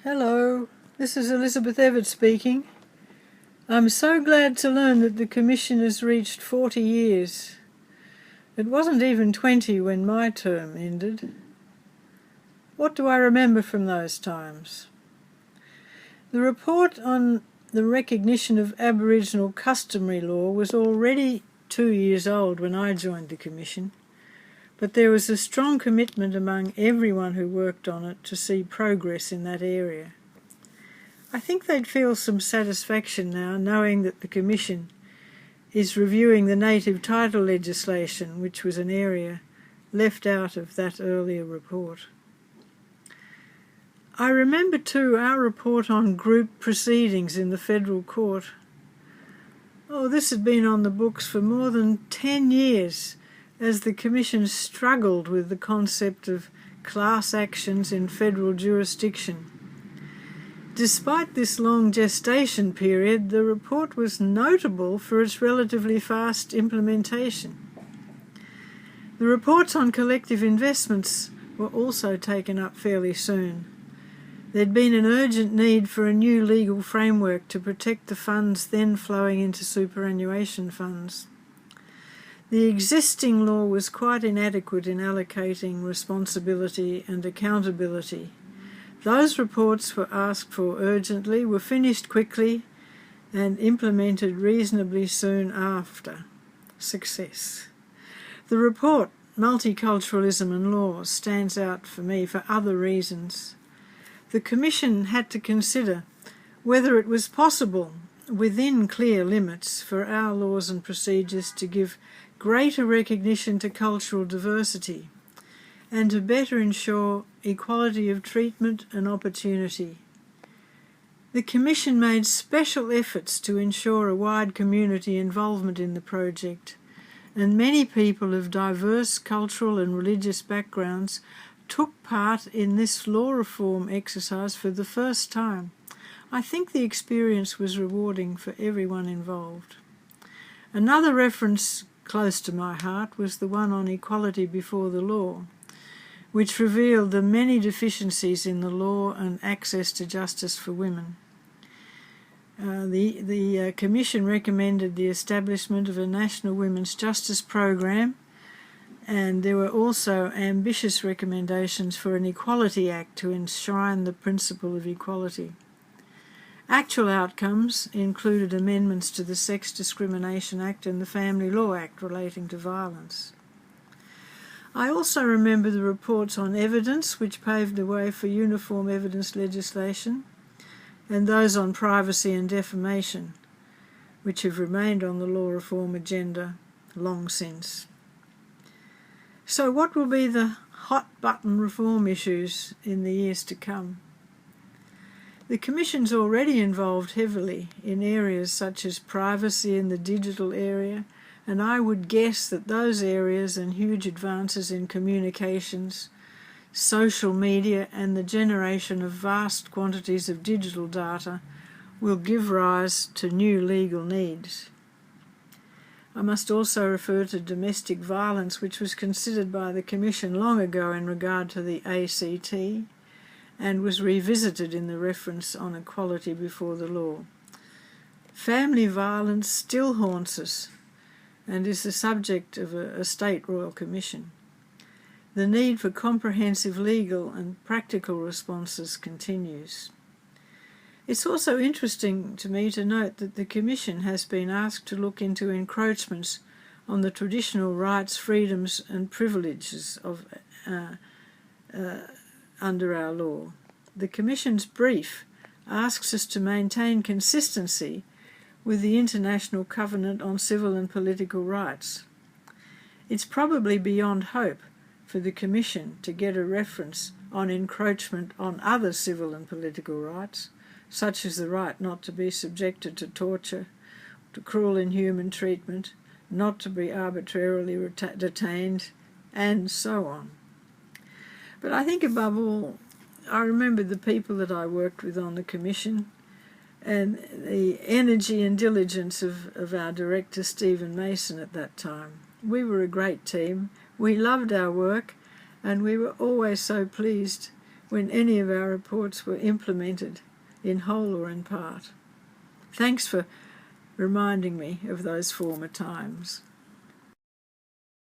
Hello, this is Elizabeth Evatt speaking. I'm so glad to learn that the Commission has reached 40 years. It wasn't even 20 when my term ended. What do I remember from those times? The report on the recognition of Aboriginal customary law was already 2 years old when I joined the Commission, but there was a strong commitment among everyone who worked on it to see progress in that area. I think they'd feel some satisfaction now knowing that the Commission is reviewing the native title legislation, which was an area left out of that earlier report. I remember too our report on group proceedings in the federal court. This had been on the books for more than 10 years as the Commission struggled with the concept of class actions in federal jurisdiction. Despite this long gestation period, the report was notable for its relatively fast implementation. The reports on collective investments were also taken up fairly soon. There'd been an urgent need for a new legal framework to protect the funds then flowing into superannuation funds. The existing law was quite inadequate in allocating responsibility and accountability. Those reports were asked for urgently, were finished quickly, and implemented reasonably soon after. Success. The report, Multiculturalism and Law, stands out for me for other reasons. The Commission had to consider whether it was possible, within clear limits, for our laws and procedures to give greater recognition to cultural diversity and to better ensure equality of treatment and opportunity. The Commission made special efforts to ensure a wide community involvement in the project, and many people of diverse cultural and religious backgrounds took part in this law reform exercise for the first time. I think the experience was rewarding for everyone involved. Another reference close to my heart was the one on equality before the law, which revealed the many deficiencies in the law and access to justice for women. The Commission recommended the establishment of a National Women's Justice Program, and there were also ambitious recommendations for an Equality Act to enshrine the principle of equality. Actual outcomes included amendments to the Sex Discrimination Act and the Family Law Act relating to violence. I also remember the reports on evidence, which paved the way for uniform evidence legislation, and those on privacy and defamation, which have remained on the law reform agenda long since. So what will be the hot-button reform issues in the years to come? The Commission's already involved heavily in areas such as privacy in the digital area, and I would guess that those areas and huge advances in communications, social media, and the generation of vast quantities of digital data will give rise to new legal needs. I must also refer to domestic violence, which was considered by the Commission long ago in regard to the ACT, and was revisited in the reference on equality before the law. Family violence still haunts us and is the subject of a state royal commission. The need for comprehensive legal and practical responses continues. It's also interesting to me to note that the Commission has been asked to look into encroachments on the traditional rights, freedoms and privileges of under our law. The Commission's brief asks us to maintain consistency with the International Covenant on Civil and Political Rights. It's probably beyond hope for the Commission to get a reference on encroachment on other civil and political rights, such as the right not to be subjected to torture, to cruel, inhuman treatment, not to be arbitrarily detained, and so on. But I think above all, I remember the people that I worked with on the Commission and the energy and diligence of our director, Stephen Mason, at that time. We were a great team. We loved our work, and we were always so pleased when any of our reports were implemented in whole or in part. Thanks for reminding me of those former times.